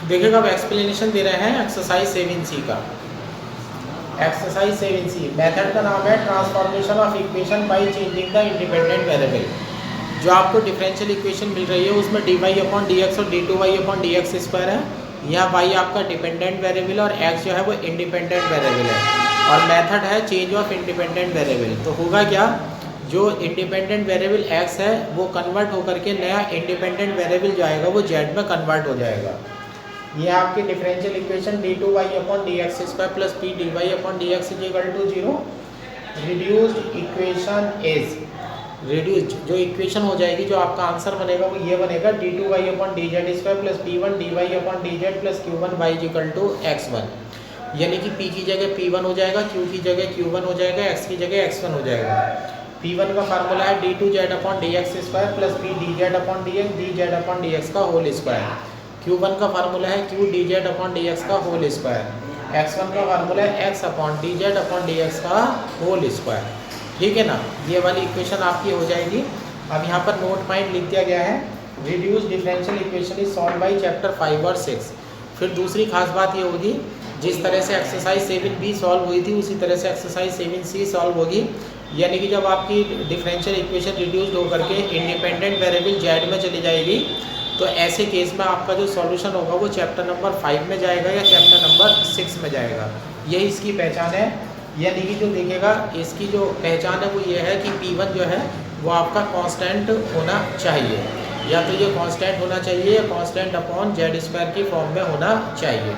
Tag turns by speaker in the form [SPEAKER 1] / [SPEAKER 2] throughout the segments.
[SPEAKER 1] देखिएगा अब एक्सप्लेनेशन दे रहे हैं एक्सरसाइज 7C का। एक्सरसाइज 7C मेथड का नाम है transformation of equation by changing the independent variable. जो आपको डिफरेंशियल इक्वेशन मिल रही है उसमें dy/dx और d2y/dx² है। यहाँ y आपका डिपेंडेंट वेरिएबल और x जो है वो इंडिपेंडेंट वेरिएबल है, और मेथड है चेंज ऑफ इंडिपेंडेंट वेरिएबल। तो होगा क्या, जो इंडिपेंडेंट वेरिएबल x है वो कन्वर्ट होकर के नया इंडिपेंडेंट वेरिएबल जो आएगा वो z में कन्वर्ट हो जाएगा। ये आपकी differential equation d2y/dx² plus p dy/dx = 0। Reduced equation is reduced जो इक्वेशन हो जाएगी, जो आपका आंसर बनेगा वो ये बनेगा d2y/dz² plus p1 dy/dz plus q1 y = x1। यानी कि p की जगह p1 हो जाएगा, q की जगह q1 हो जाएगा, x की जगह x1 हो जाएगा। p1 का फार्मूला है d2z/dx² plus p dz/dx dz/dx का होल स्क्वायर। q1 का फार्मूला है q dz/dx का होल स्क्वायर। x1 का फार्मूला है x/dz/dx का होल स्क्वायर। ठीक है ना, ये वाली इक्वेशन आपकी हो जाएगी। अब यहाँ पर नोट पॉइंट लिख दिया गया है, reduce differential equation is solve by chapter 5 और 6। फिर दूसरी खास बात ये होगी, जिस तरह से एक्सरसाइज 7B सॉल्व हुई थी उसी तरह से एक्सरसाइज 7C सॉल्व होगी। यानी कि जब आपकी डिफरेंशियल इक्वेशन रिड्यूस्ड होकर के इंडिपेंडेंट वेरिएबल जेड में चली जाएगी, तो ऐसे केस में आपका जो सॉल्यूशन होगा वो चैप्टर नंबर 5 में जाएगा या चैप्टर नंबर 6 में जाएगा। यही इसकी पहचान है। यानी कि जो देखेगा इसकी जो पहचान है वो ये है कि P1 जो है वो आपका कांस्टेंट होना चाहिए, या तो ये कांस्टेंट होना चाहिए या कांस्टेंट अपॉन z² की फॉर्म में होना चाहिए,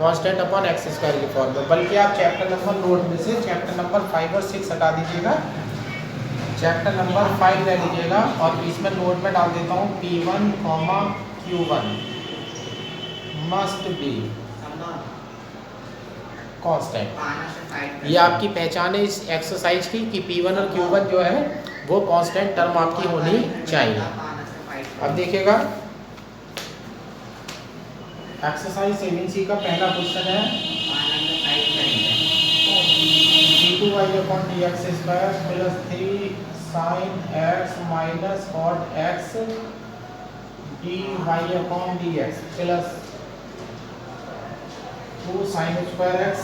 [SPEAKER 1] कांस्टेंट अपॉन x² की फॉर्म में। बल्कि आप चैप्टर नंबर नोट में से चैप्टर नंबर 5 और 6 हटा दीजिएगा, चैप्टर नंबर 5 ले लीजिएगा और इसमें नोट में डाल देता हूँ P1, Q1 must be constant. ये आपकी पहचान है इस एक्सरसाइज की कि P1 और Q1 जो है वो कांस्टेंट टर्म आपकी होनी चाहिए। अब देखिएगा एक्सरसाइज 7C का पहला क्वेश्चन है d2y/dx² plus 3 sin x minus cot x dy/dx plus 2 sin square x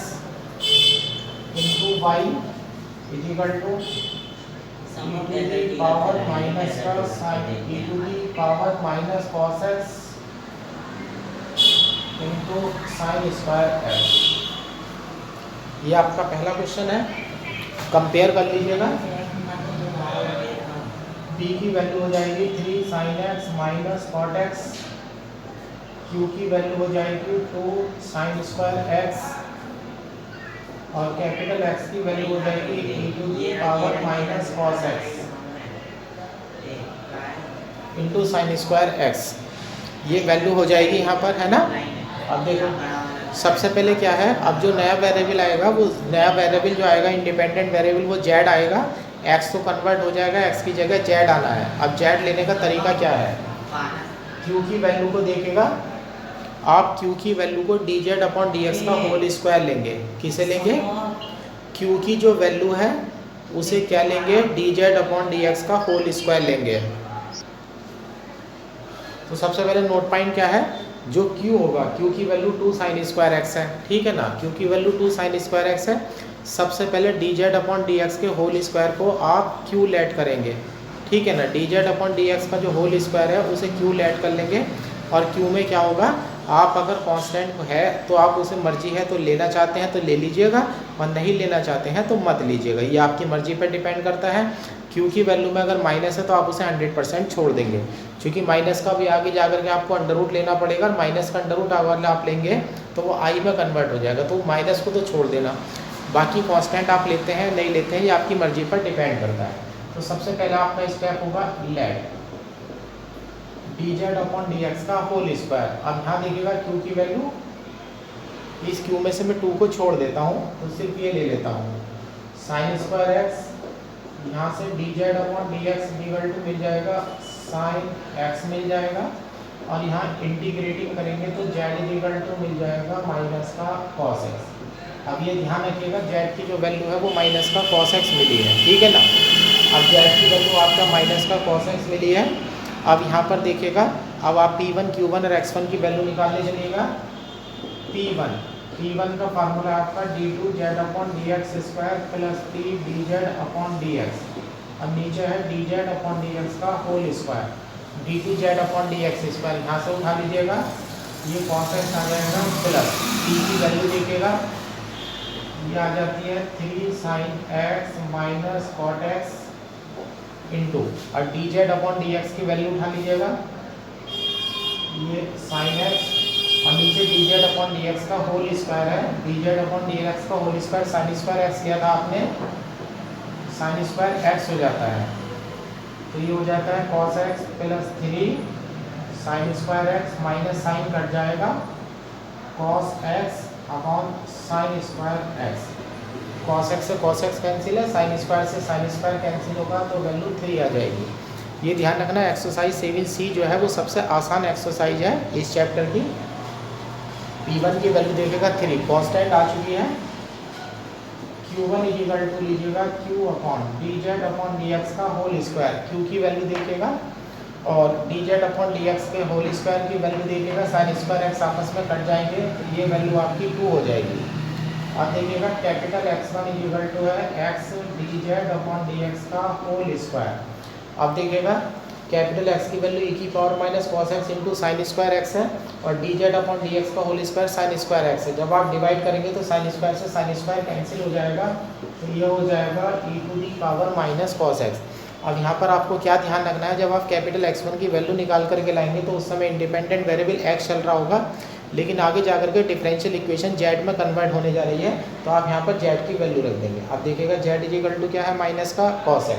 [SPEAKER 1] into y is equal to e to the power minus cos sin e to the power minus cos x into sin square x। ये आपका पहला question है। Compare कर लीजिएगा, p की value हो जाएगी 3 sin x minus cot x, q की वैल्यू हो जाएगी 2 sin square x और कैपिटल X की वैल्यू हो जाएगी e to the power minus cos x into sin square x। ये वैल्यू हो जाएगी यहाँ पर, है ना। अब देखो सबसे पहले क्या है, अब जो नया वेरिएबल आएगा वो नया वेरिएबल जो आएगा इंडिपेंडेंट वेरिएबल वो z आएगा, x तो कन्वर्ट हो जाएगा, x की जगह z आना है। अब z लेने का तरीका क्या है, q की वैल्यू को देखेगा आप, q की वैल्यू को dz/dx का होल स्क्वायर लेंगे। किसे लेंगे, q की जो वैल्यू है उसे क्या लेंगे, dz/dx का होल स्क्वायर लेंगे। तो सबसे पहले नोट पॉइंट क्या है, जो q होगा, q की वैल्यू 2 sin square x है, ठीक है ना। q की वैल्यू 2 sin square x है। सबसे पहले dz/dx के होल स्क्वायर को आप q लेट करेंगे, ठीक है ना। dz/dx का जो होल स्क्वायर है उसे q लेट कर लेंगे, और q में क्या होगा, आप अगर कांस्टेंट है तो आप उसे मर्जी है तो लेना चाहते हैं तो ले लीजिएगा, और नहीं लेना चाहते हैं तो मत लीजिएगा। ये आपकी मर्जी पर डिपेंड करता है। q की वैल्यू में अगर माइनस है तो आप उसे 100% छोड़ देंगे, क्योंकि माइनस का भी आगे जाकर के आपको अंडर रूट लेना पड़ेगा, और माइनस का अंडर रूट अगर आप लेंगे तो वो i में कन्वर्ट हो जाएगा, तो माइनस को तो छोड़ देना। बाकी कांस्टेंट आप लेते हैं नहीं लेते हैं ये आपकी मर्जी पर डिपेंड करता है। तो सबसे पहला आपका स्टेप होगा लेट dz/dx का होल स्क्वायर। अब यहाँ देखिएगा q की वैल्यू, इस q में से मैं 2 को छोड़ देता हूँ तो सिर्फ ये ले लेता हूँ sin square x, यहाँ से dz/dx मिल जाएगा sin x मिल जाएगा, और यहाँ इंटीग्रेटिंग करेंगे तो z मिल जाएगा माइनस का cos x। अब ये ध्यान रखिएगा z की जो वैल्यू है वो माइनस का cos x मिली है, ठीक है ना। अब z की वैल्यू आपका माइनस का cos x मिली है। अब यहाँ पर देखिएगा अब आप P1 Q1 और X1 की वैल्यू निकालने चलिएगा। P1 का फार्मूला आपका d2z/dx² प्लस P dz/dx, अब नीचे है dz/dx का होल स्क्वायर, d2z/dx², यहाँ से उठा लीजिएगा, ये cos x आ जाएगा प्लस P की वैल्यू देखिएगा, ये आ जाती है 3 sin x minus cot x into, और dz/dx की वैल्यू उठा लीजिएगा, ये sin x, और नीचे dz/dx का होल स्क्वायर है, dz/dx का whole square sin square x किया था आपने, sin स्क्वायर x हो जाता है, तो ये हो जाता है cos x plus 3 sin square x minus sine कट जाएगा cos x upon sine square x, cos x से cos x कैंसिल है, sin स्क्वायर से sin स्क्वायर कैंसिल होगा, तो वैल्यू 3 आ जाएगी। ये ध्यान रखना, एक्सरसाइज 7C जो है वो सबसे आसान एक्सरसाइज है इस चैप्टर की। P1 की वैल्यू देखेगा 3, कांस्टेंट आ चुकी है, Q1 इक्वल टू लीजिएगा Q अपॉन dz/dx का होल स्क्वायर, Q की वैल्यू देखिएगा और dz/dx के होल स्क्वायर की वैल्यू देखिएगा, sin स्क्वायर x आपस में कट जाएंगे, तो ये वैल्यू आपकी 2 हो जाएगी। अब देखिएगा कैपिटल X1 इक्वल टू है x dz/dx का होल स्क्वायर, अब देखिएगा कैपिटल X की वैल्यू e की power minus cos x into sine square x है, और dz/dx का whole square sine square x है, जब आप डिवाइड करेंगे तो साइन स्क्वायर से साइन स्क्वायर कैंसिल हो जाएगा, तो ये हो जाएगा e to the power minus cos x। अब यहाँ पर आपको क्या ध्यान रखना है, जब आप कैपिटल X1 की वैल्यू निकाल करके लाएंगे तो उस समय इंडिपेंडेंट वेरिएबल x चल रहा होगा, लेकिन आगे जाकर के डिफरेंशियल इक्वेशन z में कन्वर्ट होने जा रही है, तो आप यहाँ पर z की वैल्यू रख देंगे। अब देखिएगा z इक्वल टू क्या है, माइनस का cos x,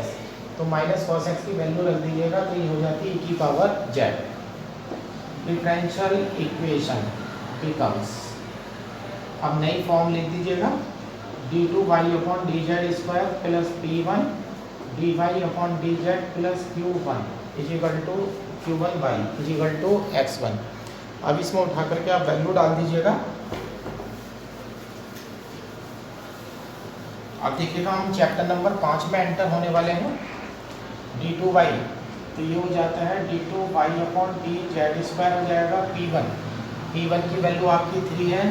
[SPEAKER 1] तो माइनस cos x की वैल्यू रख दीजिएगा, तो ये हो जाती है e की power z। Differential equation becomes, अब नई फॉर्म लिख दीजिएगा, d2y/dz² plus P1 dy/dz plus Q1 equal to Q1y equal to x1। अब इसमें उठा करके आप वैल्यू डाल दीजिएगा। अब देखिएगा हम चैप्टर नंबर 5 में एंटर होने वाले हैं, d2y, तो ये हो जाता है d2y/dz² हो जाएगा P1 की वैल्यू आपकी 3 है,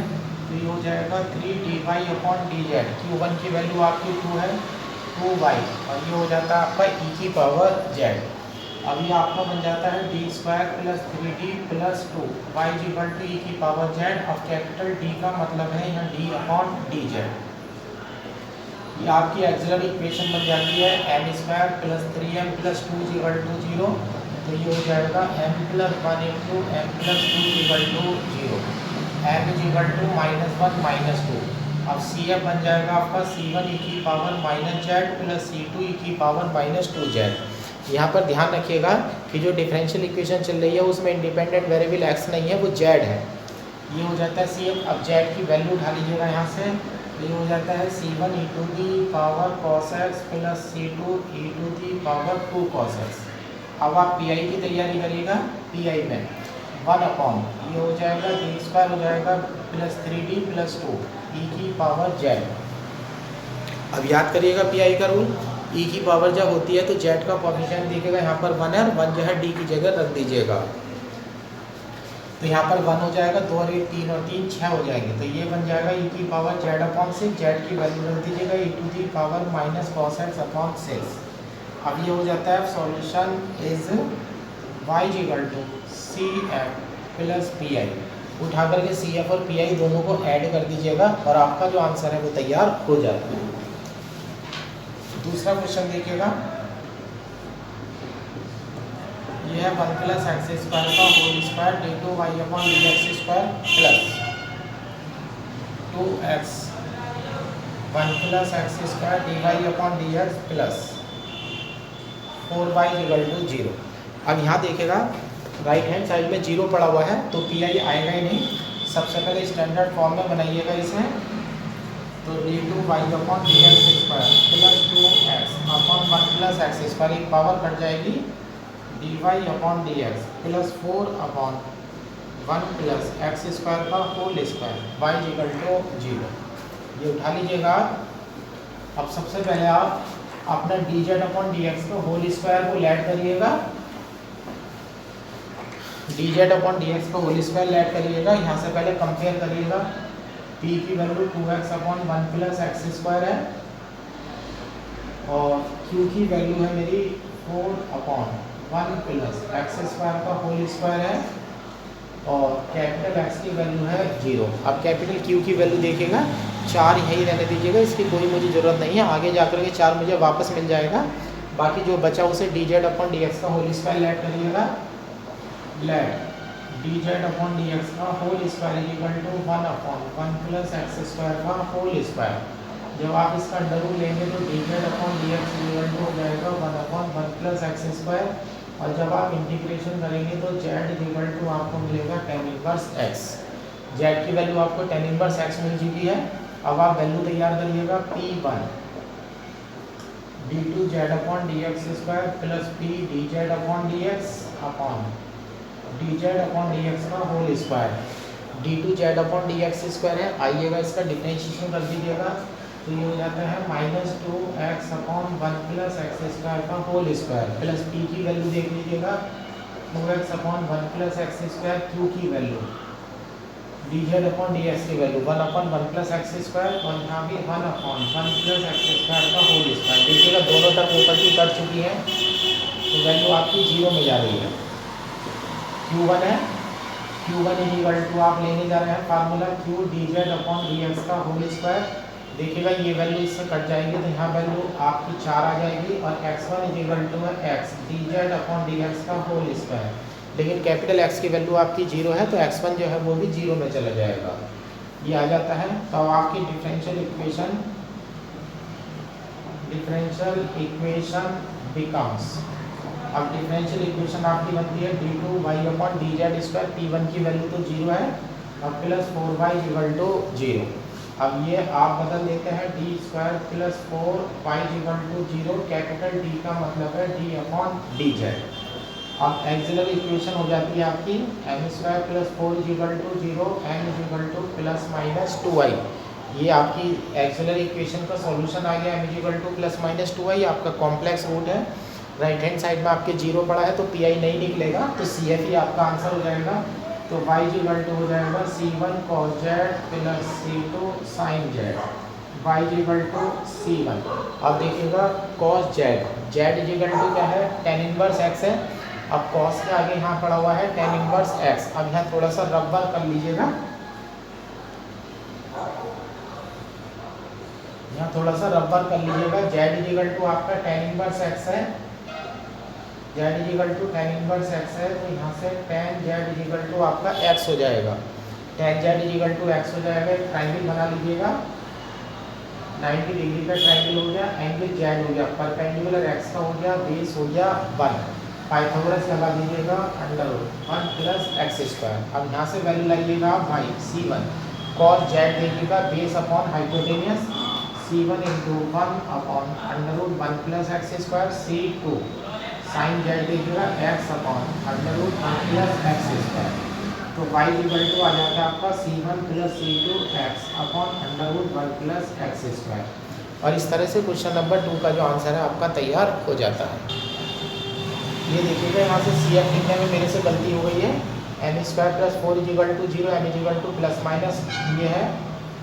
[SPEAKER 1] तो ये हो जाएगा 3 dy/dz, Q1 की वैल्यू आपकी 2 है, 2y, और ये हो जाता है आपका e की पावर z। अब ये आपका बन जाता है d² plus 3d plus 2 y equal to e की पावर z। अब कैपिटल D का मतलब है यहाँ d/dz, ये आपकी एक्सिलरी इक्वेशन बन जाती है m² plus 3m plus 2 equal to 0, तो ये हो जाएगा m plus 1 into m plus 2 equal to 0, m equal to -1 -2। अब CF बन जाएगा आपका C1 e की power minus z plus C2 e की पावर माइनस 2z। यहाँ पर ध्यान रखिएगा कि जो डिफरेंशियल इक्वेशन चल रही है उसमें इंडिपेंडेंट वेरिएबल x नहीं है, वो z है, ये हो जाता है CF। अब z की वैल्यू उठा लीजिएगा यहाँ से, ये हो जाता है C1 e to the power cos x plus C2 e to the power 2 cos x। अब आप PI की तैयारी करिएगा, PI में 1 अपॉन ये हो जाएगा d² हो जाएगा प्लस 3d प्लस 2 e की पावर z। अब याद करिएगा PI का रूल, e की पावर जब होती है तो z का कोएफिशिएंट देखिएगा यहाँ पर 1 है, और 1 जो है d की जगह रख दीजिएगा, तो यहाँ पर 1 हो जाएगा, 2 और 1 3 और 3 6 हो जाएंगे, तो ये बन जाएगा e की पावर z/6, z की वैल्यू रख दीजिएगा e to the power minus cos x/6। अब ये हो जाता है solution is y equal to CF plus PI, उठा करके CF और PI दोनों को ऐड कर दीजिएगा और आपका जो आंसर है वो तैयार हो जाता है। दूसरा क्वेश्चन देखिएगा, यह है 1 प्लस x² का whole square d2y/dx² plus 2x 1 plus x² dy/dx plus 4y equal to 0। अब यहाँ देखिएगा राइट हैंड साइड में 0 पड़ा हुआ है, तो PI आएगा ही नहीं, सबसे पहले स्टैंडर्ड फॉर्म में बनाइएगा इसे, तो d2y/dx² plus 2x upon 1 plus x², एक पावर कट जाएगी, dy/dx plus 4 upon 1 plus x² का whole square y equal to 0। ये उठा लीजिएगा। अब सबसे पहले आप अपना dz/dx को होल स्क्वायर को ऐड करिएगा, D Z upon D x का होल स्क्वायर लेट करिएगा। यहाँ से पहले कंपेयर करिएगा। पी की value 2x upon 1 plus x square है और क्यू की वैल्यू है मेरी 4 अपॉन 1 प्लस एक्स स्क्वायर का होल स्क्वायर है और कैपिटल एक्स की वैल्यू है 0। अब कैपिटल क्यू की वैल्यू देखिएगा 4 यही रहने दीजिएगा, इसकी कोई मुझे ज़रूरत नहीं है, आगे जाकर के 4 मुझे वापस मिल जाएगा। बाकी जो बचा उसे D Z upon D x का होल स्क्वायर लेट करिएगा। Let D Z upon D x का whole square is equal to 1 upon 1 plus x square का होल स्क्वायर। जब आप इसका अंडर रूट लेंगे तो D Z upon D X equal to हो जाएगा 1 अपॉन 1 प्लस एक्स स्क्वायर और जब आप इंटीग्रेशन करेंगे तो जेड इक्वल टू आपको मिलेगा tan इनवर्स एक्स। जेड की वैल्यू आपको tan इनवर्स एक्स मिल चुकी है। अब आप वैल्यू तैयार करिएगा P1 d2 z upon D x square plus P d Z upon D x upon D Z upon D x का whole square. d2 z upon D x square है, आइएगा इसका डिफरेंशिएशन कर दीजिएगा तो ये हो जाता है -2x upon 1 plus x square का होल स्क्वायर प्लस P की वैल्यू देख लीजिएगा 2x upon 1 plus x square, Q की value d Z upon D x की value 1 upon 1 plus x square और यहाँ भी 1 अपॉन 1 प्लस एक्स स्क्वायर का होल स्क्वायर। देखिएगा दोनों तरफ ऊपर की कट चुकी है तो वैल्यू आपकी 0 में जा रही है। Q1 है, Q1 इज इक्वल टू आप लेने जा रहे हैं formula Q D Z upon D x का होल स्क्वायर। देखिएगा ये वैल्यू इससे कट जाएगी तो यहाँ वैल्यू आपकी 4 आ जाएगी और x1 इज इक्वल टू है x D Z upon D x का होल स्क्वायर। लेकिन कैपिटल X की वैल्यू आपकी 0 है तो x1 जो है वो भी 0 में चला जाएगा, ये आ जाता है। तो आपकी डिफरेंशियल इक्वेशन बिकम्स, अब डिफरेंशियल इक्वेशन आपकी बनती है d2y upon D Z square. P1 की वैल्यू तो 0 है और प्लस 4y इक्वल टू 0। अब ये आप बदल देते हैं D square plus 4y equal to 0। Capital D का मतलब है d अपॉन डी जेड। अब एक्सिलरी इक्वेशन हो जाती है आपकी m square plus 4 equal to 0 n equal to plus minus 2y। ये आपकी एक्सिलरी इक्वेशन का सॉल्यूशन आ गया, m equal to plus minus 2y आपका कॉम्प्लेक्स रूट है। राइट हैंड साइड में आपके 0 पड़ा है तो pi नहीं निकलेगा तो CF ही आपका आंसर हो जाएगा। तो y इक्वल टू हो जाएगा C1 cos z plus C2 sin z, y equal to C1। अब देखिएगा cos z, z equal to क्या है tan इनवर्स x है। अब cos के आगे यहाँ पड़ा हुआ है tan इनवर्स x। अब यहाँ थोड़ा सा रबर कर लीजिएगा, यहाँ थोड़ा सा रबर कर लीजिएगा। z इक्वल टू आपका tan इनवर्स x है, z equal to tan inverse x है तो यहाँ से tan z इक्वल टू आपका x हो जाएगा। tan z equal to x हो जाएगा। एक ट्राइंगल बना लीजिएगा, 90 डिग्री का ट्राइंगल हो गया, एंगल z हो गया, परपेंडिकुलर x का हो गया, बेस हो गया 1। पाइथागोरस लगा दीजिएगा under root 1 plus x square. अब यहाँ से वैल्यू लाइएगा भाई C1 cos z देखिएगा base upon hypotenuse C1 into 1 upon under root 1 plus x square. C2 sin z देखिएगा x upon under root 1 plus x square. तो y इक्वल टू आ जाता है आपका C1 plus C2 x upon under root 1 plus x square. और इस तरह से क्वेश्चन नंबर 2 का जो आंसर है आपका तैयार हो जाता है। ये देखिएगा यहाँ से CF लिखने में मेरे से गलती हो गई है। m square plus 4 equal to 0, m equal to plus minus ये है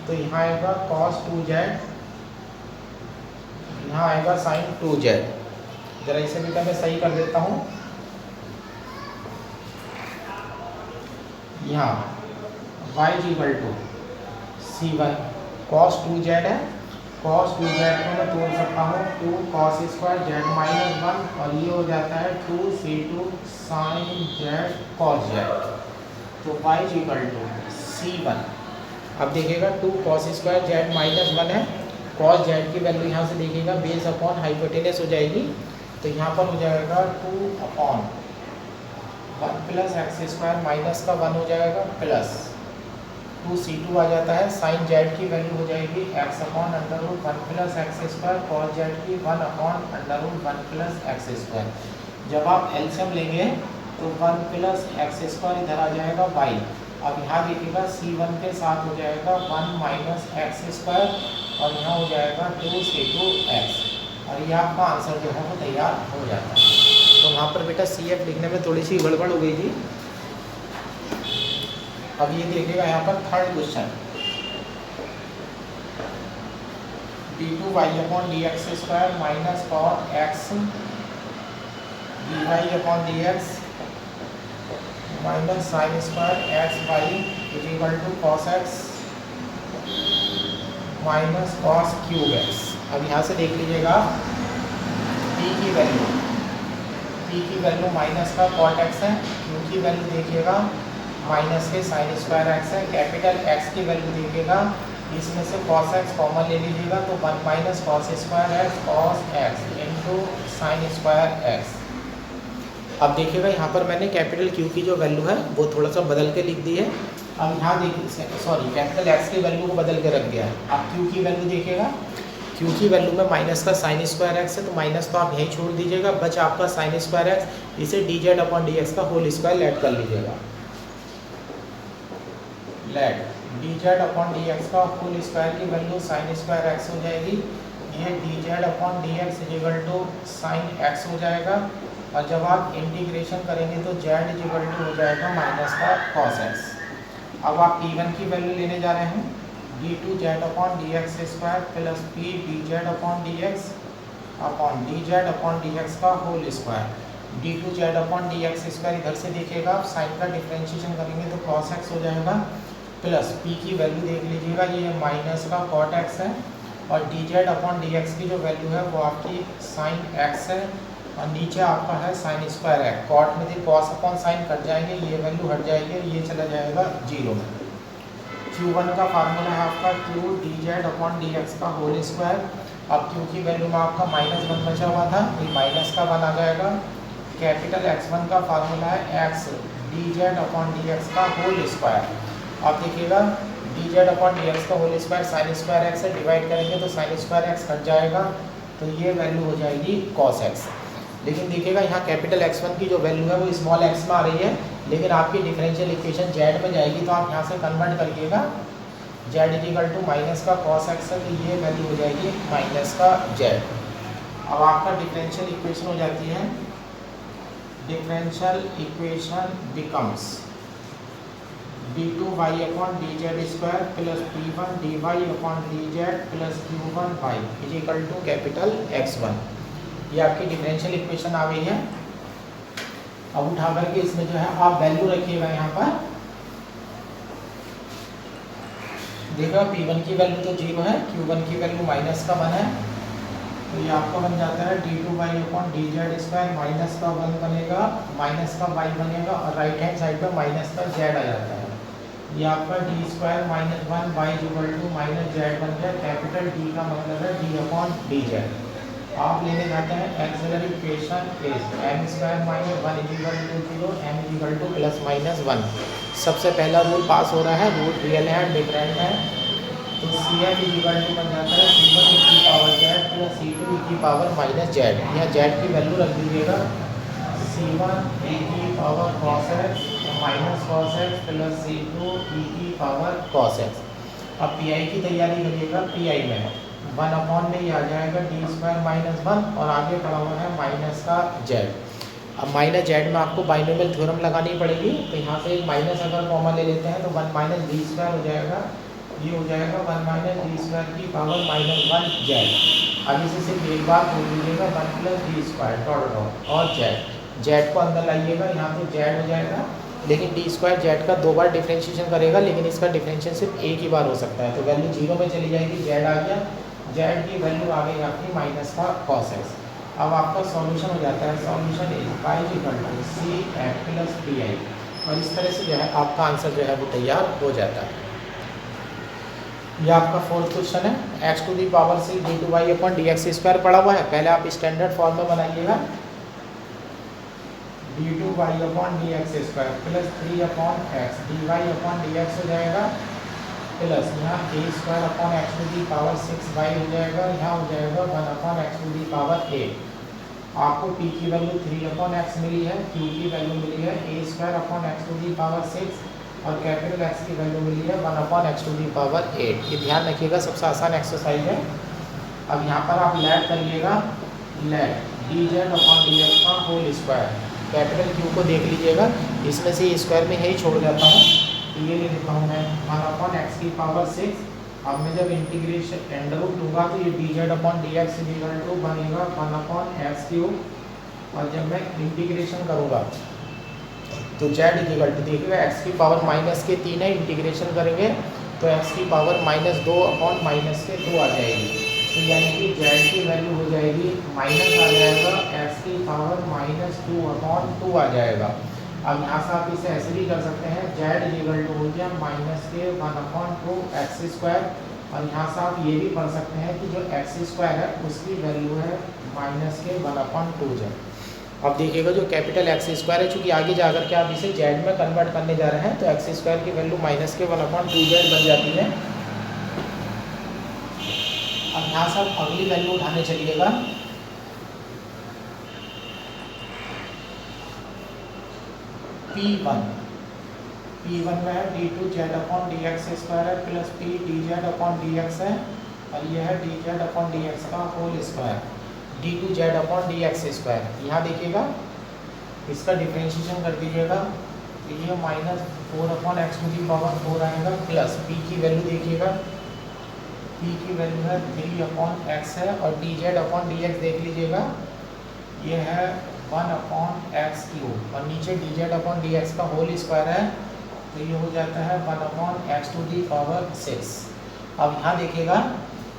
[SPEAKER 1] तो यहाँ आएगा cos 2z, यहाँ आएगा sin 2z। जरा इसे बेटा मैं सही कर देता हूँ। यहाँ y equal to C1 cos 2z है, cos 2z को मैं तोड़ सकता हूँ 2 cos स्क्वायर z माइनस 1 और ये हो जाता है 2 C2 sin z cos z। तो y इक्वल टू C1, अब देखिएगा 2 cos स्क्वायर z माइनस 1 है, cos z की वैल्यू यहाँ से देखिएगा बेस अपॉन हाइपोटेनस हो जाएगी तो यहाँ पर हो जाएगा 2 upon 1 plus x square minus का 1 हो जाएगा प्लस 2 C2 आ जाता है। साइन z की वैल्यू हो जाएगी x upon under root 1 plus x square, cos z की 1 upon under root 1 plus x square. जब आप एलसीएम लेंगे तो 1 प्लस एक्स स्क्वायर इधर आ जाएगा y। अब यहाँ देखिएगा C1 के साथ हो जाएगा 1 माइनस एक्स स्क्वायर और यहाँ हो जाएगा 2 C2 x और ये आपका आंसर जो है वो तैयार हो जाता है। तो वहाँ पर बेटा CF लिखने में थोड़ी सी गड़बड़ हो गई थी अब ये देखिएगा यहाँ पर third question, d2y/dx² minus cot x dy/dx minus sin square x y is equal to cos x minus cos cube x। अब यहाँ से देख लीजिएगा p की वैल्यू माइनस का cot x है, q की वैल्यू देखिएगा माइनस के sin स्क्वायर x है, कैपिटल x की वैल्यू देखिएगा इसमें से cos x कॉमन ले लीजिएगा तो 1 minus cos square x cos x into sine square x। अब देखिएगा यहाँ पर मैंने कैपिटल Q की जो वैल्यू है वो थोड़ा सा बदल के लिख दी है। अब यहाँ देखिए सॉरी कैपिटल X की वैल्यू को बदल के रख दिया है। अब Q की वैल्यू देखिएगा, Q की वैल्यू में माइनस का साइन स्क्वायर x है तो माइनस तो आप यहीं छोड़ दीजिएगा, बचा आपका साइन स्क्वायर x, इसे dz/dx का होल स्क्वायर लेट कर लीजिएगा। लेट dz/dx का होल स्क्वायर की वैल्यू साइन स्क्वायर x हो जाएगी, ये dz/dx is equal to sine x हो जाएगा और जब आप इंटीग्रेशन करेंगे तो z इज इक्वल टू हो जाएगा माइनस का cos x। अब आप p1 की वैल्यू लेने जा रहे हैं d2z/dx² plus p dz/dx upon dz/dx का होल स्क्वायर, d2z/dx² इधर से देखिएगा आप साइन का डिफरेंशिएशन करेंगे तो cos x हो जाएगा, प्लस p की वैल्यू देख लीजिएगा ये माइनस का cot x है और dz/dx की जो वैल्यू है वो आपकी साइन x है और नीचे आपका है साइन स्क्वायर है, कॉट में थी कॉस अपॉन साइन कट जाएंगे, ये वैल्यू हट जाएगी, ये चला जाएगा 0 में। Q1 का फार्मूला है आपका Q dz/dx का होल स्क्वायर। अब Q की वैल्यू में आपका -1 बचा हुआ था, ये माइनस का 1 आ जाएगा। कैपिटल X1 का फार्मूला है x dz/dx का होल स्क्वायर। अब देखिएगा dz/dx का whole square sine square x से डिवाइड करेंगे तो साइन स्क्वायर x कट जाएगा तो ये वैल्यू हो जाएगी cos x। लेकिन देखिएगा यहाँ कैपिटल X1 की जो वैल्यू है वो स्मॉल x में आ रही है, लेकिन आपकी डिफरेंशियल इक्वेशन z में जाएगी तो आप यहाँ से कन्वर्ट करिएगा, z is equal to minus का cos x है तो ये वैल्यू हो जाएगी माइनस का z। अब आपका डिफरेंशियल इक्वेशन हो जाती है, differential equation becomes d2y/dz² plus p1 dy/dz plus q1y is equal to capital X1। ये आपकी डिफरेंशियल इक्वेशन आ गई है। अब उठा करके इसमें जो है आप वैल्यू रखिएगा, यहाँ पर देखो p1 की वैल्यू तो 0 है, q1 की वैल्यू माइनस का 1 है तो ये आपका बन जाता है d2y/dz² माइनस का 1 बनेगा, माइनस का y बनेगा और राइट हैंड साइड पे माइनस का z आ जाता है। ये आपका d² - 1 y equal to minus z बन गया, कैपिटल D का मतलब है d/dz। आप लेने जाते हैं auxiliary equation is m² - 1 is equal to 0, m is equal to +-1। सबसे पहला रूल पास हो रहा है, रूट रियल है डिफरेंट है तो Cm इज इक्वल टू बन जाता है C1 e⁻z plus C2 e⁻−z। यहाँ z की वैल्यू रख दीजिएगा C1 e⁻cos x minus cos x plus C2 e⁻cos x। अब Pi की तैयारी करिएगा, Pi में 1 में ये आ जाएगा d² - 1 और आगे पड़ा हुआ है माइनस का z। अब माइनस z में आपको बाइनोमियल थ्योरम लगानी पड़ेगी तो यहाँ से एक माइनस अगर कॉमन ले लेते हैं तो 1 - d² हो जाएगा, ये हो जाएगा 1 - d² की पावर -1 z। अब इसे सिर्फ एक बार बोल लीजिएगा 1 + d² डॉट और z को अंदर लाइएगा, यहाँ तो z हो जाएगा, लेकिन d² z का 2 बार डिफरेंशिएशन करेगा लेकिन इसका डिफरेंशिएशन सिर्फ एक ही बार हो सकता है तो वैल्यू 0 में चली जाएगी, z आ गया, z की वैल्यू आ गई आपकी माइनस का cos x। अब आपका सॉल्यूशन हो जाता है, solution is y CF plus Pi और इस तरह से जो है आपका आंसर जो है वो तैयार हो जाता है। यह आपका फोर्थ क्वेश्चन है, x⁶ d2y/dx² पड़ा हुआ है, पहले आप स्टैंडर्ड फॉर्म में बनाइएगा d2y/dx² प्लस 3/x dy/dx हो जाएगा प्लस यहाँ a²/x⁶y हो जाएगा, यहाँ हो जाएगा 1/x⁴ आपको p की वैल्यू 3/x मिली है, q की वैल्यू मिली है a²/x⁶ और कैपिटल X की वैल्यू मिली है 1/x⁸। ये ध्यान रखिएगा, सबसे आसान एक्सरसाइज है। अब यहाँ पर आप लेट करिएगा, लेट dz/dx का होल स्क्वायर, कैपिटल Q को देख लीजिएगा, इसमें से स्क्वायर में यही छोड़ जाता हूँ, तो ये ले लेता हूँ मैं 1 अपॉन एक्स की पावर 6। अब मैं जब इंटीग्रेशन अंडर रूट लूँगा तो ये D Z upon D X equal to बनेगा 1 अपॉन एक्स क्यूब, और जब मैं इंटीग्रेशन करूँगा तो जेड इक्वल टू देखिएगा एक्स की पावर माइनस के 3 है, इंटीग्रेशन करेंगे तो एक्स की पावर -2 अपॉन माइनस के 2 आ जाएगी। तो यानी कि जेड की वैल्यू हो जाएगी माइनस आ जाएगा एक्स की पावर -2 अपॉन 2 आ जाएगा। अब यहाँ से आप इसे ऐसे भी कर सकते हैं, जेड इक्वल टू हो गया माइनस के 1 अपॉन 2 एक्स स्क्वायर, और यहाँ से आप ये भी पढ़ सकते हैं कि जो एक्स स्क्वायर है उसकी वैल्यू है माइनस के 1 अपॉन 2 जेड। अब देखिएगा जो कैपिटल एक्स स्क्वायर है, चूँकि आगे जाकर के आप इसे जेड में कन्वर्ट करने जा रहे हैं तो एक्स स्क्वायर की वैल्यू माइनस के 1 अपॉन 2 जेड बन जाती है। अब यहाँ से आप अगली वैल्यू उठाने चलिएगा, P1 में है d2 z upon D x square है plus P d Z upon D x है, और यह है d Z upon D x का whole square, d2 z upon D x square. यहाँ देखिएगा इसका डिफ्रेंशिएशन कर दीजिएगा तो ये -4 upon x to the power 4 आएगा, प्लस P की वैल्यू देखिएगा, P की वैल्यू है 3 अपॉन एक्स है, और d Z upon D x देख लीजिएगा ये है 1 अपॉन एक्स क्यूब, और नीचे D Z upon D x का होल स्क्वायर है तो ये हो जाता है 1 upon x to the power 6। अब यहाँ देखिएगा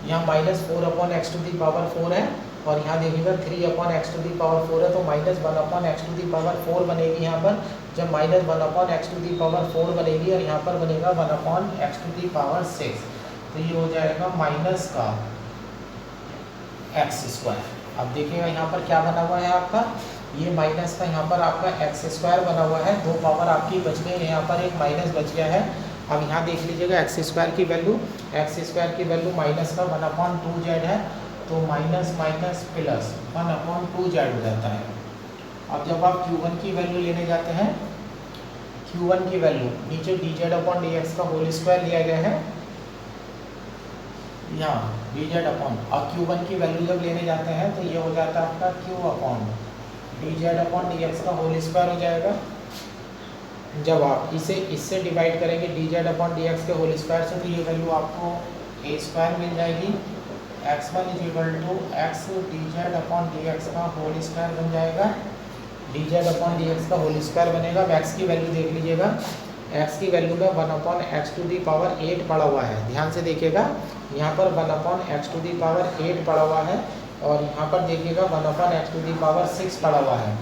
[SPEAKER 1] यहाँ -4 upon x to the power 4 है, और यहाँ देखिएगा 3 upon x to the power 4 है तो -1 upon x to the power 4 बनेगी यहाँ पर। जब -1 upon x to the power 4 बनेगी और यहाँ पर बनेगा 1 upon x to the power 6, तो ये हो जाएगा माइनस का एक्स स्क्वायर। अब देखिएगा यहाँ पर क्या बना हुआ है आपका, ये माइनस का यहाँ पर आपका एक्स स्क्वायर बना हुआ है, 2 पावर आपकी बच गई, यहाँ पर एक माइनस बच गया है। अब यहाँ देख लीजिएगा एक्स स्क्वायर की वैल्यू, एक्स स्क्वायर की वैल्यू माइनस का 1 अपॉन 2 जेड है, तो minus minus plus 1 upon 2 Z हो जाता है। अब जब आप Q1 की वैल्यू लेने जाते हैं, Q1 की वैल्यू नीचे D Z upon D x का होल स्क्वायर लिया गया है, यहाँ डी जेड अपॉन, और Q1 की वैल्यू जब लेने जाते हैं तो ये हो जाता है आपका Q upon D Z upon D x का होल स्क्वायर हो जाएगा। जब आप इसे इससे डिवाइड करेंगे D Z upon D x के होल स्क्वायर से, तो ये वैल्यू आपको ए स्क्वायर मिल जाएगी, x1 is equal to x D Z upon D x का होल स्क्वायर बन जाएगा, D Z upon D x का होल स्क्वायर बनेगा। x की वैल्यू देख लीजिएगा, x की वैल्यू में 1 upon x to the power 8 पड़ा हुआ है, ध्यान से देखिएगा यहाँ पर 1 upon x to the power 8 पड़ा हुआ है, और यहाँ पर देखिएगा 1 upon x to the power 6 पड़ा हुआ है,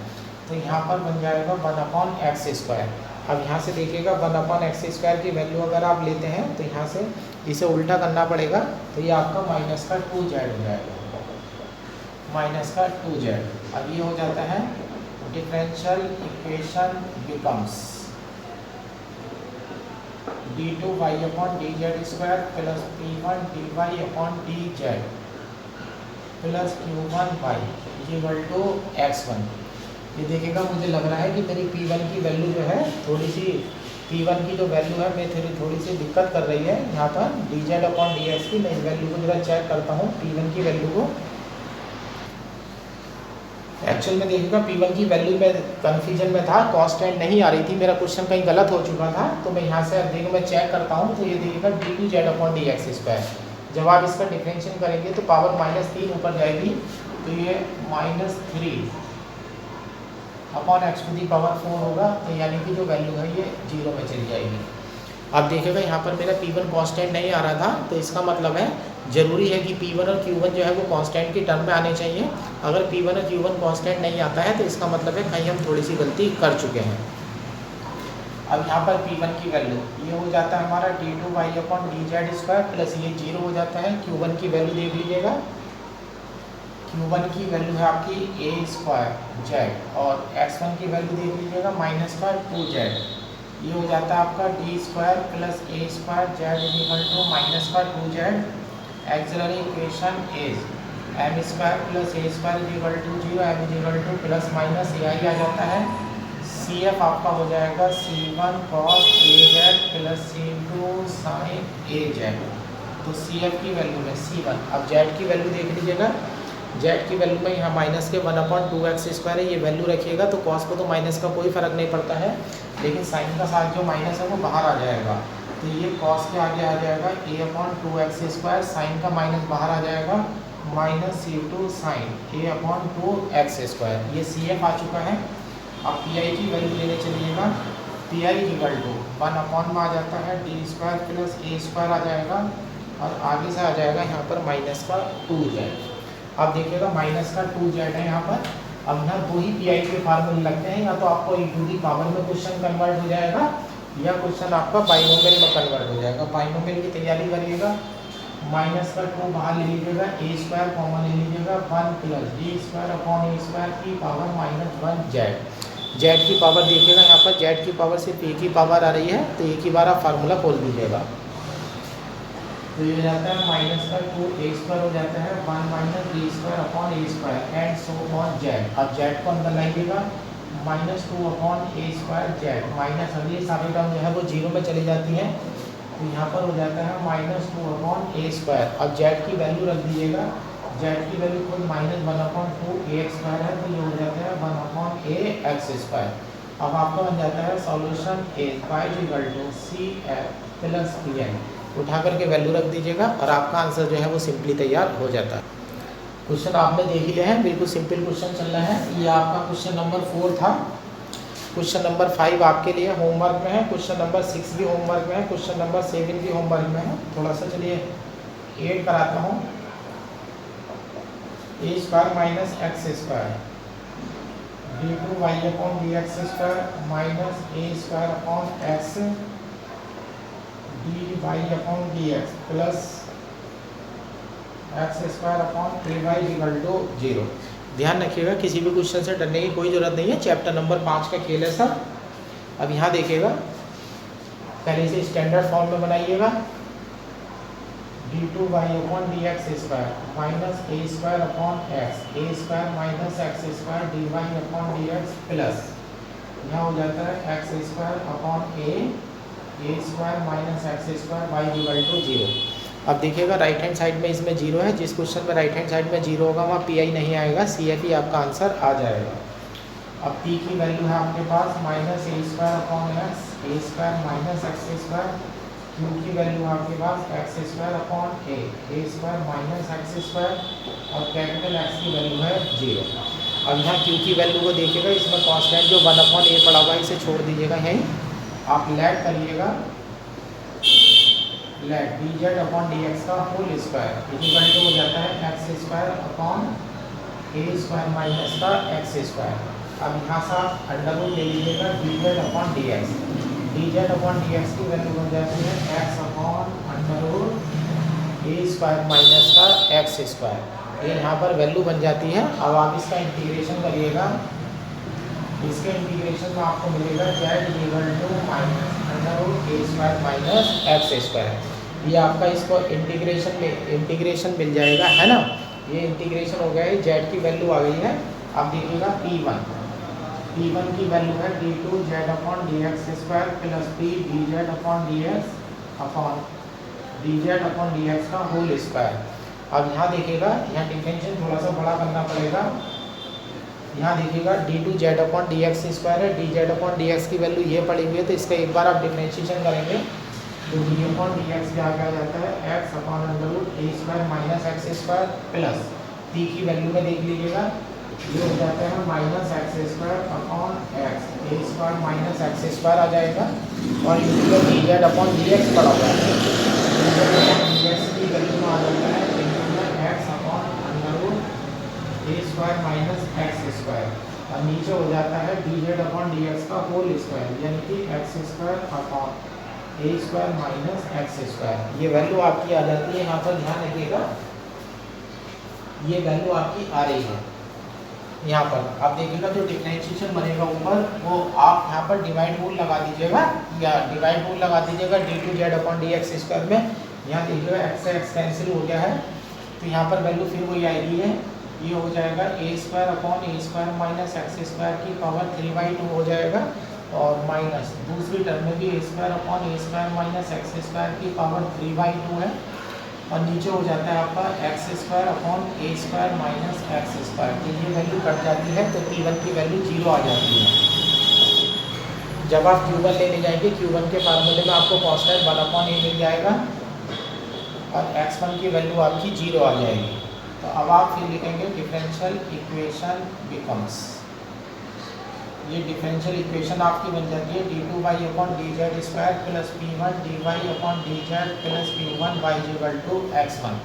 [SPEAKER 1] तो यहाँ पर बन जाएगा 1 अपॉन एक्स स्क्वायर। अब यहाँ से देखिएगा 1 अपॉन एक्स स्क्वायर की वैल्यू अगर आप लेते हैं तो यहाँ से इसे उल्टा करना पड़ेगा, तो ये आपका माइनस का 2 जेड हो जाएगा, माइनस का 2 जेड। अब ये हो जाता है differential equation becomes d2 y upon D Z square plus p1 dy upon D Z plus q1 y equal to x1। ये देखिएगा मुझे लग रहा है कि मेरी P1 की वैल्यू जो है थोड़ी सी, P1 की जो वैल्यू है मैं थोड़ी सी दिक्कत कर रही है यहाँ पर D Z upon D x की। मैं इस वैल्यू को जरा चेक करता हूँ P1 की वैल्यू को। एक्चुअल में देखिएगा P1 की वैल्यू में कन्फ्यूजन में था, कांस्टेंट नहीं आ रही थी, मेरा क्वेश्चन कहीं गलत हो चुका था, तो मैं यहाँ से अब देखिए मैं चेक करता हूँ तो ये देखिएगा d2 z upon D x square. जब आप इसका डिफरेंशिएशन करेंगे तो पावर -3 ऊपर जाएगी, तो ये -3 upon x to the power 4 होगा, तो यानी कि जो वैल्यू है ये 0 में चली जाएगी। अब देखिएगा यहाँ पर मेरा P1 कांस्टेंट नहीं आ रहा था, तो इसका मतलब है ज़रूरी है कि P1 और Q1 जो है वो कांस्टेंट की टर्म में आने चाहिए। अगर P1 और Q1 कांस्टेंट नहीं आता है तो इसका मतलब है कहीं हम थोड़ी सी गलती कर चुके हैं। अब यहाँ पर P1 की वैल्यू ये हो जाता है हमारा d2 y upon D Z square plus ये 0 हो जाता है। Q1 की वैल्यू देख लीजिएगा, Q1 की वैल्यू है आपकी a स्क्वायर जेड, और x1 की वैल्यू देख लीजिएगा -2 जेड। ये हो जाता है आपका D square plus a square Z equal to -2 Z. Auxiliary equation is m square plus a square equal to 0, m equal to plus minus ai आ जाता है। CF आपका हो जाएगा C1 cos AZ प्लस C2 sin AZ। तो CF की value में C1, अब Z की वैल्यू देख लीजिएगा, Z की वैल्यू में यहाँ माइनस के 1/2x स्क्वायर है, ये वैल्यू रखिएगा तो कॉस को तो माइनस का कोई फर्क नहीं पड़ता है। लेकिन साइन का साथ जो माइनस है वो बाहर आ जाएगा, तो ये कॉस के आगे आ जाएगा a/2x², साइन का माइनस बाहर आ जाएगा -c2 साइन a/2x²। ये CF आ चुका है। अब पी आई की वैल्यू लेने चलिएगा। पी आई इक्वल टू 1 में आ जाता है d² प्लस a² आ जाएगा, और आगे से आ जाएगा यहाँ पर माइनस का 2z। अब देखिएगा माइनस का 2z है यहाँ पर। अब यहाँ दो ही पी आई के फार्मूले लगते हैं, या तो आपको e⁴ में क्वेश्चन कन्वर्ट हो जाएगा, या क्वेश्चन आपका बाइनोमियल में कन्वर्ट हो जाएगा। बाइनोमियल की तैयारी करिएगा, माइनस का 2 बाहर ले लीजिएगा, a² कॉमन ले लीजिएगा, 1 प्लस d² की पावर -1z। जेड की पावर देखिएगा यहाँ पर, जेड की पावर सिर्फ एक ही पावर आ रही है, तो एक ही बार आप फार्मूला खोल दीजिएगा। तो ये हो जाता है माइनस का 2a² हो जाता है 1 - d² and so on Z. अब जेड को अंदर लाइएगा, -2/a² जेड माइनस, अब ये सारे टर्म जो है वो जीरो में चली जाती हैं, तो यहाँ पर हो जाता है -2/a²। अब जेड की वैल्यू रख दीजिएगा, जेड की वैल्यू खुद -1/2ax² है, तो ये हो जाता है 1/ax²। अब आपका बन जाता है सॉल्यूशन CF प्लस PN। उठा करके वैल्यू रख दीजिएगा और आपका आंसर जो है वो सिंपली तैयार हो जाता है। क्वेश्चन आपने देख ही लिया है, बिल्कुल सिंपल क्वेश्चन चल रहा है। ये आपका क्वेश्चन नंबर 4 था। क्वेश्चन नंबर 5 आपके लिए होमवर्क में है, क्वेश्चन नंबर 6 भी होमवर्क में है, क्वेश्चन नंबर 7 भी होमवर्क में है। थोड़ा सा चलिए ऐड कराता हूँ। a² minus x² d2y/dx² minus a²/x dy/dx plus x²/3y = 0। ध्यान रखिएगा, किसी भी क्वेश्चन से डरने की कोई ज़रूरत नहीं है। चैप्टर नंबर 5 का खेल है सब। अब यहाँ देखिएगा, पहले से स्टैंडर्ड फॉर्म में बनाइएगा, d2y/dx² minus a²/x a² minus x² dy/dx plus यहाँ हो जाता है x² a² minus x² y = 0। अब देखिएगा राइट हैंड साइड में इसमें 0 है, जिस क्वेश्चन में राइट हैंड साइड में 0 होगा वहाँ पी आई नहीं आएगा, CF ही आपका आंसर आ जाएगा। अब p की वैल्यू है आपके पास -a²/x a² minus x², q की वैल्यू है आपके पास x² a² माइनस x², और कैपिटल X की वैल्यू है 0। अब यहाँ q की वैल्यू को देखिएगा, इसमें कॉन्स्टेंट जो 1/a पड़ा हुआ है इसे छोड़ दीजिएगा, यहीं आप लेट करिएगा, लेट dz/dx का होल स्क्वायर इक्वल हो जाता है x² माइनस का x²। अब यहाँ से आप अंडर ले लीजिएगा dz/dx, dz/dx की वैल्यू बन जाती है x/√a² माइनस का x²। ये यहाँ पर वैल्यू बन जाती है। अब आप इसका इंटीग्रेशन करिएगा, इसके इंटीग्रेशन में आपको मिलेगा z -√a² माइनस x²। ये आपका इसको इंटीग्रेशन मिल जाएगा, है ना। ये इंटीग्रेशन हो गया है, z की वैल्यू आ गई है। अब देखिएगा P1 की वैल्यू है d2z/dx² प्लस p dz/dx का होल स्क्वायर। अब यहाँ देखिएगा, यहाँ डिफरेंशियल थोड़ा सा बड़ा करना पड़ेगा। यहाँ देखिएगा d2z/dx² है, dz/dx की वैल्यू ये पड़ी हुई है, तो इसका एक बार आप डिफरेंशिएशन करेंगे तो d/dx क्या आ जाता है x/√a² minus x² plus p की वैल्यू में देख लीजिएगा, ये हो जाता है -x² a² माइनस x² आ जाएगा, और इसमें dz/dx पड़ा हुआ है, dz/dx की वैल्यू में आ जाता है x/√a² माइनस x², और नीचे हो जाता है dz/dx का होल स्क्वायर, यानी कि x² माइनस x²। ये वैल्यू आपकी आ जाती है। यहाँ पर ध्यान रखिएगा, ये वैल्यू आपकी आ रही है। यहाँ पर आप देखिएगा जो डिफरेंशिएशन बनेगा ऊपर, वो आप यहाँ पर डिवाइड रूल लगा दीजिएगा, या डिवाइड रूल लगा दीजिएगा d2z/dx² में। यहाँ देखिएगा x से x कैंसिल हो गया है, तो यहाँ पर वैल्यू फिर वही आएगी है, ये हो जाएगा a² माइनस x² की पावर 3/2 हो जाएगा, और माइनस दूसरी टर्म में भी a² माइनस x² की पावर 3/2 है, और नीचे हो जाता है आपका x² माइनस x²। तो ये वैल्यू कट जाती है, तो P1 की वैल्यू 0 आ जाती है। जब आप Q1 लेने जाएंगे, Q1 के फार्मूले में आपको कांस्टेंट 1/a मिल जाएगा और x1 की वैल्यू आपकी 0 आ जाएगी। तो अब आप फिर लिखेंगे डिफरेंशियल इक्वेशन बिकम्स, ये डिफरेंशियल इक्वेशन आपकी बन जाती है d2y/dz² plus p1dy/dz plus q1y x1।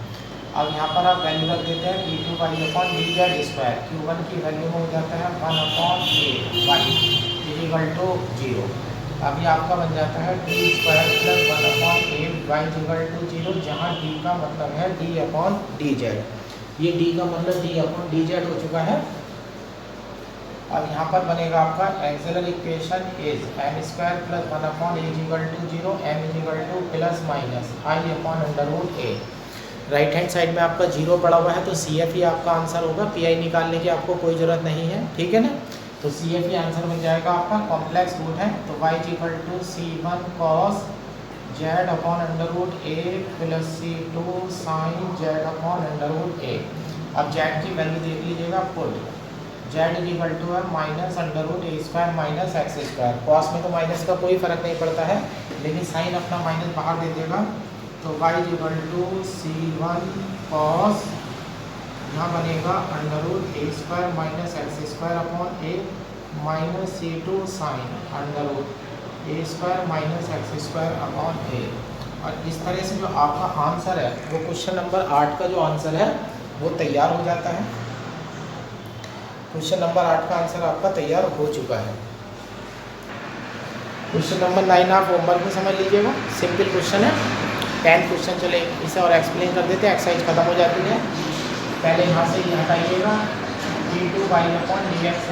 [SPEAKER 1] अब यहाँ पर आप वैल्यू रख देते हैं d2y/dz², q1 की वैल्यू में हो जाता है 1/a/y 0। अभी आपका बन जाता है d² प्लस 1/a/y 0, जहाँ d का मतलब है d/dz। ये d का मतलब d/dz हो चुका है। अब यहाँ पर बनेगा आपका axillary equation is m² plus 1/a/0, m plus minus i/√a। Right hand side में आपका 0 पड़ा हुआ है तो CF ही आपका आंसर होगा, PI निकालने की आपको कोई ज़रूरत नहीं है, ठीक है ना। तो CF ही आंसर बन जाएगा आपका। कॉम्प्लेक्स रूट है तो y c1 cos z/√a plus c2 sin z/√a। अब z की वैल्यू देख लीजिएगा, पुट z है -√a² माइनस x²। कॉस में तो माइनस का कोई फर्क नहीं पड़ता है, लेकिन साइन अपना माइनस बाहर दे देगा। तो y c1 cos, यहाँ बनेगा √a² minus x²/a minus c2 sin √a² minus x²/a। और इस तरह से जो आपका आंसर है वो क्वेश्चन नंबर 8 का जो आंसर है वो तैयार हो जाता है। क्वेश्चन नंबर 8 का आंसर आपका तैयार हो चुका है। क्वेश्चन नंबर 9 आप होमवर्क में समझ लीजिएगा, सिंपल क्वेश्चन है। 10 क्वेश्चन चले इसे और एक्सप्लेन कर देते हैं, एक्सरसाइज खत्म हो जाती है। पहले यहाँ से ये हटाइएगा d2y/dx²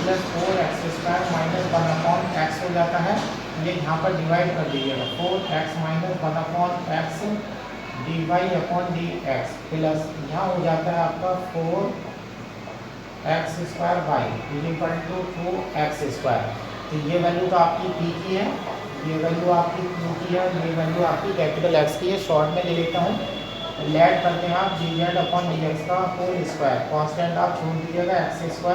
[SPEAKER 1] plus 4x² minus 1/x हो जाता है। ये यहाँ पर डिवाइड कर दीजिएगा, 4x minus 1/x dy/dx plus यहाँ हो जाता है आपका 4x² y 2x²। तो ये वैल्यू तो आपकी p की है, ये वैल्यू आपकी q की है, ये वैल्यू आपकी कैपिटल X की है। शॉर्ट में ले लेता हूँ, लेट करते हैं आप dz/dx का होल स्क्वायर, कांस्टेंट आप छोड़ दीजिएगा x²।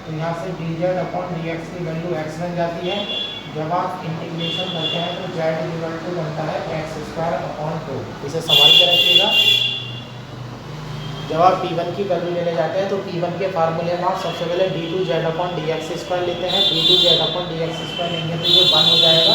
[SPEAKER 1] तो यहाँ से dz/dx की वैल्यू x बन जाती है। जब आप इंटीग्रेशन करते हैं तो z बनता है x²/2। इसे संभाल के रखिएगा। जब आप p1 की वैल्यू लेने जाते हैं तो p1 के फार्मूले में आप सबसे पहले d2z/dx² लेते हैं। d2z/dx² लेंगे तो ये 1 हो जाएगा,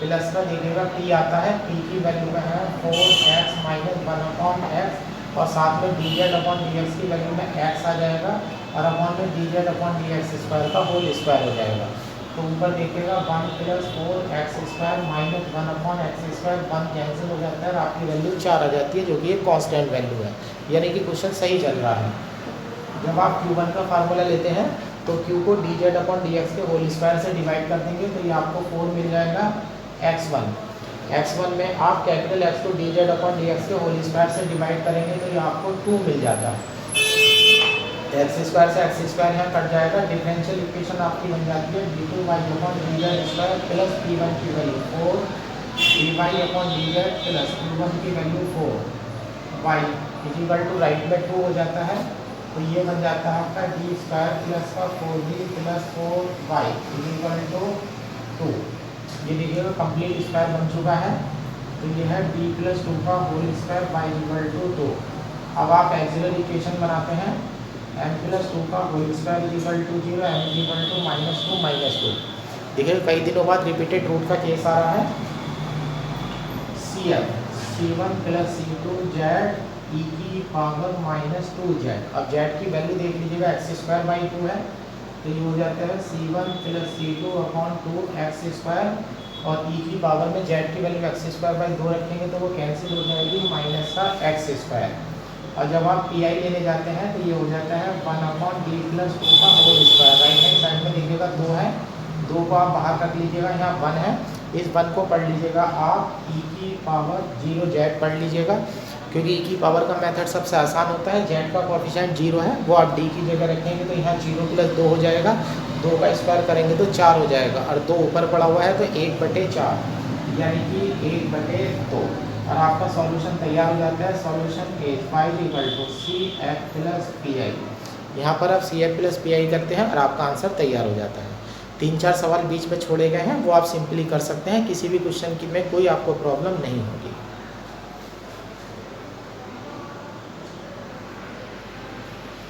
[SPEAKER 1] प्लस का देखिएगा p आता है, p की वैल्यू में है 4x माइनस 1/x और साथ में dz/dx की वैल्यू में x आ जाएगा और अपॉन में dz/dx² का होल स्क्वायर हो जाएगा। तो ऊपर देखिएगा 1 plus 4x² minus 1/x², 1 cancel हो जाता है और आपकी वैल्यू 4 आ जाती है, जो कि एक कांस्टेंट वैल्यू है, यानी कि क्वेश्चन सही चल रहा है। जब आप q1 का फार्मूला लेते हैं तो q को dz/dx के होल स्क्वायर से डिवाइड कर देंगे तो ये आपको 4 मिल जाएगा x1 में आप कैपिटल X को dz/dx के होल स्क्वायर से डिवाइड करेंगे तो ये आपको 2 मिल जाता है। x² से x² यहाँ कट जाएगा। डिफरेंशियल इक्वेशन आपकी बन जाती है d2y/dz² प्लस p1 की वैल्यू 4 dy/dz प्लस p1 की वैल्यू 4 y राइट में 2 हो जाता है। तो ये बन जाता है आपका d² प्लस का 4d प्लस 4y 2। ये देखिएगा कंप्लीट स्क्वायर बन चुका है। तो ये है d प्लस 2 का होल स्क्वायर y 2। अब आप एक्सिलरी इक्वेशन बनाते हैं, m प्लस 2 का होल स्क्वायर 0, m -2 देखिए कई दिनों बाद रिपीटेड रूट का केस आ रहा है। CF C1 plus C2 z e की पावर -2z। अब z की वैल्यू देख लीजिएगा x²/2 है, तो ये हो जाता है C1 plus C2 upon 2x² और e की पावर में z की वैल्यू x²/2 रखेंगे तो वो कैंसिल हो जाएगी माइनस का x²। और जब आप pi लेने जाते हैं तो ये हो जाता है 1/d प्लस 2 का whole square. Right hand side में देखिएगा 2 है, 2 को आप बाहर रख लीजिएगा, यहाँ 1 है, इस 1 को पढ़ लीजिएगा आप e की पावर 0z पढ़ लीजिएगा, क्योंकि e की पावर का मेथड सबसे आसान होता है। z का कोएफिशिएंट 0 है, वो आप d की जगह रखेंगे तो यहाँ 0 प्लस 2 हो जाएगा, 2 का स्क्वायर करेंगे तो 4 हो जाएगा और 2 ऊपर पड़ा हुआ है तो 1/4 यानी कि 1/2 और आपका सॉल्यूशन तैयार हो जाता है। Solution is CF plus PI। यहाँ पर आप CF प्लस PI करते हैं और आपका आंसर तैयार हो जाता है। 3-4 सवाल बीच में छोड़े गए हैं, वो आप सिंपली कर सकते हैं, किसी भी क्वेश्चन की में कोई आपको प्रॉब्लम नहीं होगी।